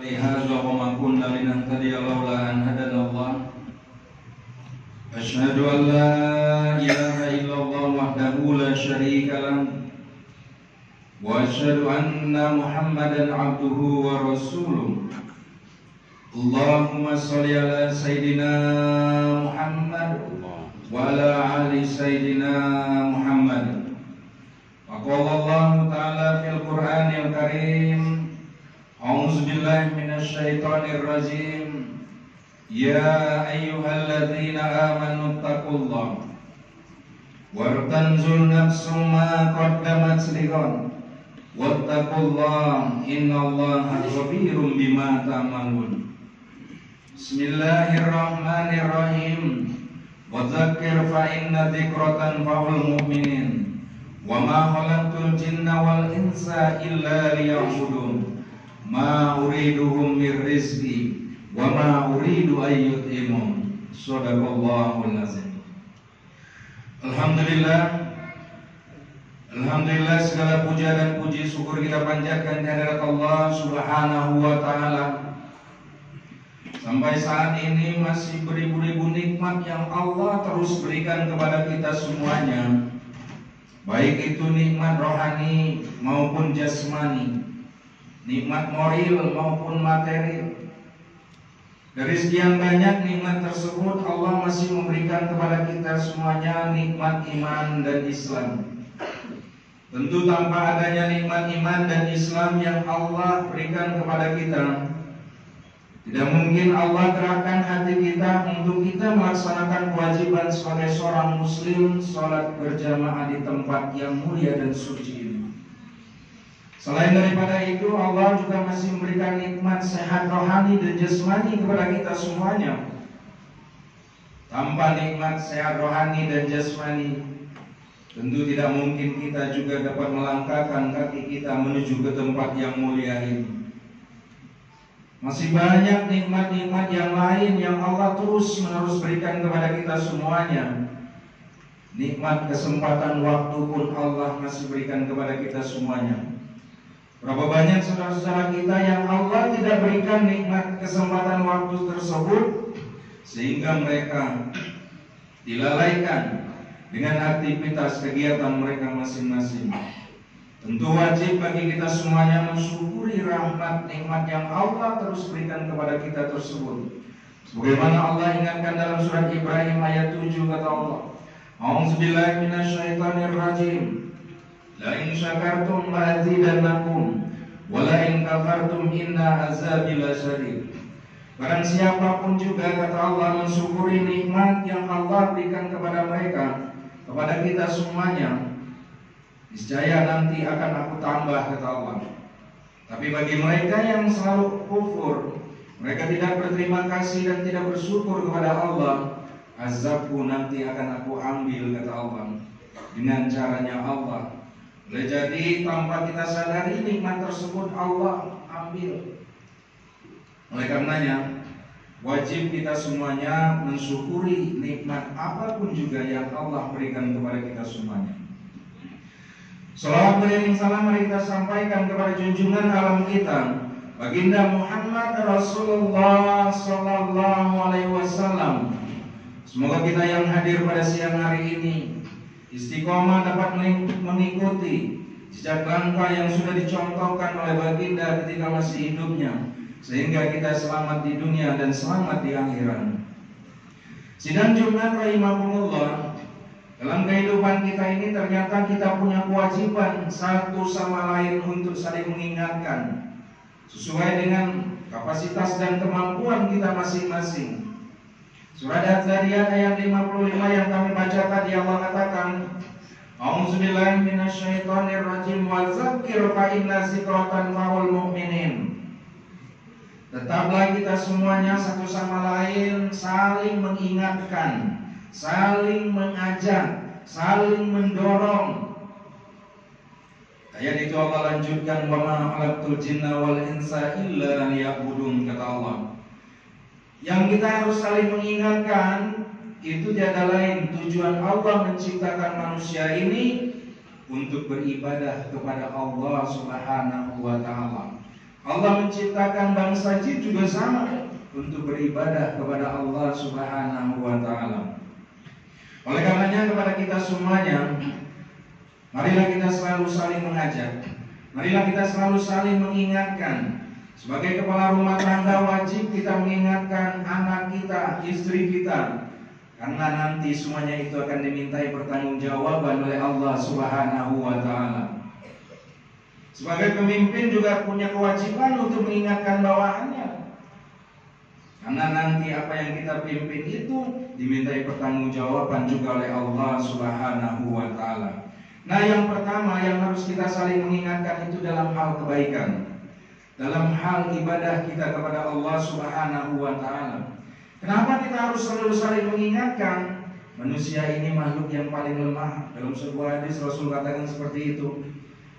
لهذا وما كنا لنهتدي لولا أن هدانا الله أشهد أن لا إله إلا الله وحده لا شريك له وأشهد أن محمدا عبده ورسوله اللهم صل على سيدنا محمد وعلى آل سيدنا محمد وقال الله تعالى في القرآن الكريم أعوذ بالله من الشيطان الرجيم يا أيها الذين آمنوا اتقوا الله ولتنظر نفس ما قدمت لغد واتقوا الله إن الله خبير بما تعملون بسم الله الرحمن الرحيم وذكر فإن ذكرى تنفع المؤمنين وما خلقت الجن والإنس إلا ليعبدون ما أريدهم من رزق وما أريد أن يطعمون صدق الله العظيم. Alhamdulillah segala puja dan puji syukur kita panjatkan kehadirat Allah Subhanahu wa taala. Sampai saat ini masih beribu-ribu nikmat yang Allah terus berikan kepada kita semuanya. Baik itu nikmat rohani maupun jasmani, nikmat moral maupun materi. Dari sekian banyak nikmat tersebut Allah masih memberikan kepada kita semuanya nikmat iman dan Islam. Tentu tanpa adanya nikmat iman dan Islam yang Allah berikan kepada kita, tidak mungkin Allah gerakkan hati kita untuk kita melaksanakan kewajiban sebagai seorang muslim, sholat berjamaah di tempat yang mulia dan suci ini. Selain daripada itu, Allah juga masih memberikan nikmat sehat rohani dan jasmani kepada kita semuanya. Tanpa nikmat sehat rohani dan jasmani, tentu tidak mungkin kita juga dapat melangkahkan kaki kita menuju ke tempat yang mulia ini. Masih banyak nikmat-nikmat yang lain yang Allah terus-menerus berikan kepada kita semuanya. Nikmat kesempatan waktu pun Allah masih berikan kepada kita semuanya. Berapa banyak saudara-saudara kita yang Allah tidak berikan nikmat kesempatan waktu tersebut, sehingga mereka dilalaikan dengan aktivitas kegiatan mereka masing-masing. Tentu wajib bagi kita semuanya mensyukuri rahmat nikmat yang Allah terus berikan kepada kita tersebut. Sebagaimana Allah ingatkan dalam surat Ibrahim ayat 7, kata Allah, A'udzubillahi minasyaitonirrajim. La in syakartum la azidannakum wa la in kafartum inna azabi lasyadid. Barang siapapun juga, kata Allah, mensyukuri nikmat yang Allah berikan kepada mereka, kepada kita semuanya, niscaya nanti akan aku tambah, kata Allah. Tapi bagi mereka yang selalu kufur, mereka tidak berterima kasih dan tidak bersyukur kepada Allah, azabku nanti akan aku ambil, kata Allah, dengan caranya Allah. Boleh jadi tanpa kita sadari nikmat tersebut Allah ambil. Oleh karenanya wajib kita semuanya mensyukuri nikmat apapun juga yang Allah berikan kepada kita semuanya. Salawat dan salam mari kita sampaikan kepada junjungan alam kita, Baginda Muhammad Rasulullah Sallallahu Alaihi Wasallam. Semoga kita yang hadir pada siang hari ini istiqomah dapat mengikuti jejak langkah yang sudah dicontohkan oleh baginda ketika masih hidupnya, sehingga kita selamat di dunia dan selamat di akhirat. Sidang Jumat rahimakumullah, dalam kehidupan kita ini ternyata kita punya kewajiban satu sama lain untuk saling mengingatkan sesuai dengan kapasitas dan kemampuan kita masing-masing. Surat Az-Zariyat ayat 55 yang kami baca tadi, Allah katakan, A'udzubillahi minasyaitonirrajim wa dzakkir fa inna dzikra tanfa'ul mu'minin. Tetaplah kita semuanya satu sama lain saling mengingatkan, saling mengajak, saling mendorong. Ayat itu Allah lanjutkan, wa ma khalaqtul jinna wal insa illa liya'budun, kata Allah. Yang kita harus saling mengingatkan itu tiada lain, tujuan Allah menciptakan manusia ini untuk beribadah kepada Allah Subhanahu wa ta'ala. Allah menciptakan bangsa jin juga sama, untuk beribadah kepada Allah Subhanahu wa Ta'ala. Oleh karenanya kepada kita semuanya, marilah kita selalu saling mengajak, marilah kita selalu saling mengingatkan. Sebagai kepala rumah tangga wajib kita mengingatkan anak kita, istri kita, karena nanti semuanya itu akan dimintai pertanggungjawaban oleh Allah Subhanahu wa Ta'ala. Sebagai pemimpin juga punya kewajiban untuk mengingatkan bawahannya, karena nanti apa yang kita pimpin itu dimintai pertanggungjawaban juga oleh Allah Subhanahu wa Ta'ala. Nah, yang pertama yang harus kita saling mengingatkan itu dalam hal kebaikan, dalam hal ibadah kita kepada Allah Subhanahu wa Ta'ala. Kenapa kita harus selalu saling mengingatkan? Manusia ini makhluk yang paling lemah. Dalam sebuah hadis Rasul katakan seperti itu.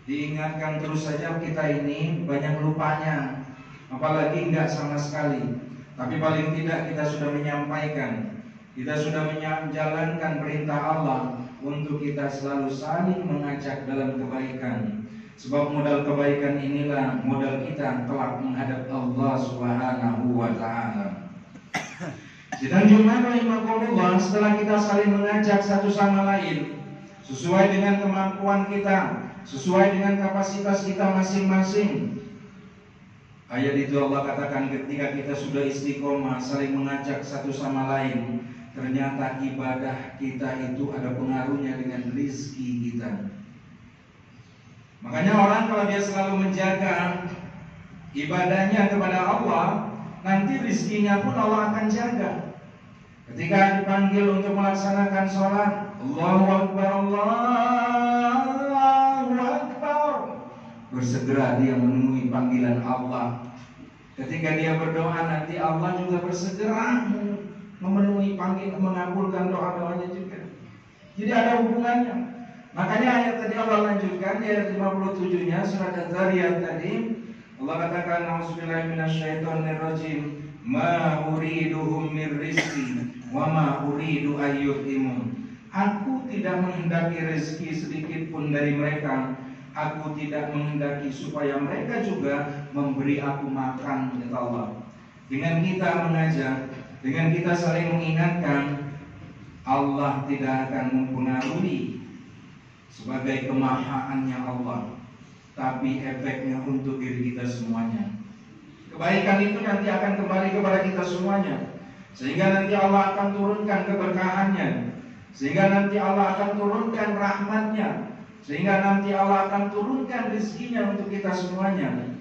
Diingatkan terus saja kita ini banyak lupanya, apalagi enggak sama sekali. Tapi paling tidak kita sudah menyampaikan, kita sudah menjalankan perintah Allah untuk kita selalu saling mengajak dalam kebaikan. Sebab modal kebaikan inilah modal kita kelak menghadap Allah Subhanahu wa Ta'ala. Sidang Jumat rahimakumullah, setelah kita saling mengajak satu sama lain sesuai dengan kemampuan kita, sesuai dengan kapasitas kita masing-masing. Ayat itu Allah katakan ketika kita sudah istiqomah saling mengajak satu sama lain, ternyata ibadah kita itu ada pengaruhnya dengan rizki kita. Makanya orang kalau dia selalu menjaga ibadahnya kepada Allah, nanti rizkinya pun Allah akan jaga. Ketika dipanggil untuk melaksanakan sholat, Allahu Akbar, Allahu Akbar, bersegera dia menemui panggilan Allah. Ketika dia berdoa, nanti Allah juga bersegera memenuhi panggilan, mengabulkan doa-doanya juga. Jadi ada hubungannya. Makanya ayat tadi Allah lanjutkan di ayat 57-nya surat Az-Zariyat tadi, Allah katakan auzubillahi minasyaitonirrajim, ma uriduhum mir rizqi wa ma uridu ayyutimun. Aku tidak menghendaki rezeki sedikit pun dari mereka. Aku tidak menghendaki supaya mereka juga memberi aku makan, kata Allah. Dengan kita mengajak, dengan kita saling mengingatkan, Allah tidak akan mempengaruhi sebagai kemahaannya Allah, tapi efeknya untuk diri kita semuanya. Kebaikan itu nanti akan kembali kepada kita semuanya, sehingga nanti Allah akan turunkan keberkahannya, sehingga nanti Allah akan turunkan rahmatnya, sehingga nanti Allah akan turunkan rezekinya untuk kita semuanya.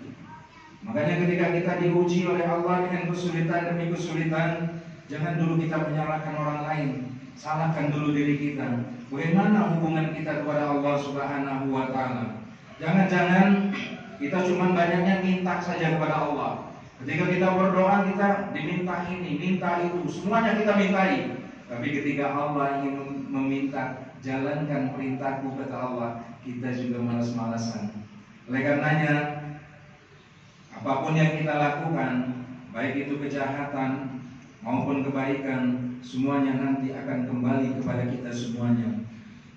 Makanya ketika kita diuji oleh Allah dengan kesulitan demi kesulitan, jangan dulu kita menyalahkan orang lain, salahkan dulu diri kita. Bagaimana hubungan kita kepada Allah Subhanahu wa Ta'ala? Jangan-jangan kita cuma banyaknya minta saja kepada Allah. Ketika kita berdoa, kita diminta ini, minta itu, semuanya kita mintai. Tapi ketika Allah ingin meminta, jalankan perintahku, kata Allah, kita juga malas-malasan. Oleh karenanya, apapun yang kita lakukan, baik itu kejahatan maupun kebaikan, semuanya nanti akan kembali kepada kita semuanya.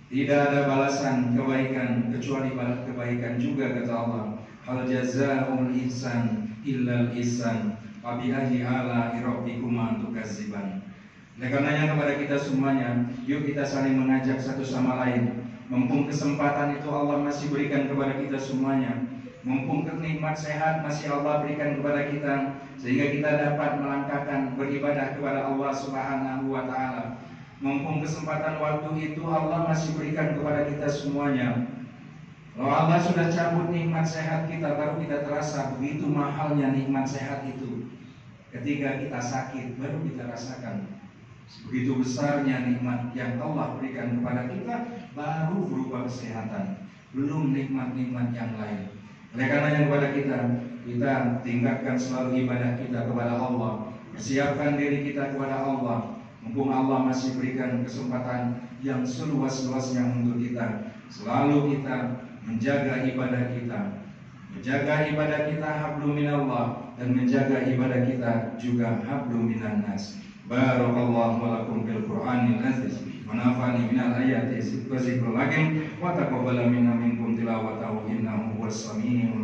Tidak ada balasan kebaikan kecuali balas kebaikan juga, kata Allah. Hal jazaa'ul ihsan illal ihsan, wa bi ayyi ala'i rabbikuma tukadziban. Oleh karenanya kepada kita semuanya, yuk kita saling mengajak satu sama lain. Mumpung kesempatan itu Allah masih berikan kepada kita semuanya, mumpung nikmat sehat masih Allah berikan kepada kita, sehingga kita dapat melangkahkan beribadah kepada Allah Subhanahu wa Ta'ala. Mumpung kesempatan waktu itu Allah masih berikan kepada kita semuanya. Kalau Allah sudah cabut nikmat sehat kita, baru kita terasa begitu mahalnya nikmat sehat itu. Ketika kita sakit, baru kita rasakan begitu besarnya nikmat yang Allah berikan kepada kita, baru berupa kesehatan, belum nikmat-nikmat yang lain. Oleh karenanya kepada kita tingkatkan selalu ibadah kita kepada Allah, persiapkan diri kita kepada Allah. Mumpung Allah masih berikan kesempatan yang seluas-luasnya untuk kita, selalu kita menjaga ibadah kita, menjaga ibadah kita hablum minallah, dan menjaga ibadah kita juga hablum minan nas. Barakallahu lakum fil Qur'anil aziz, wa nafa'ani minal ayati wa zikril hakim, wa taqabbala minna minkum tilawatahu innahu huwas samiul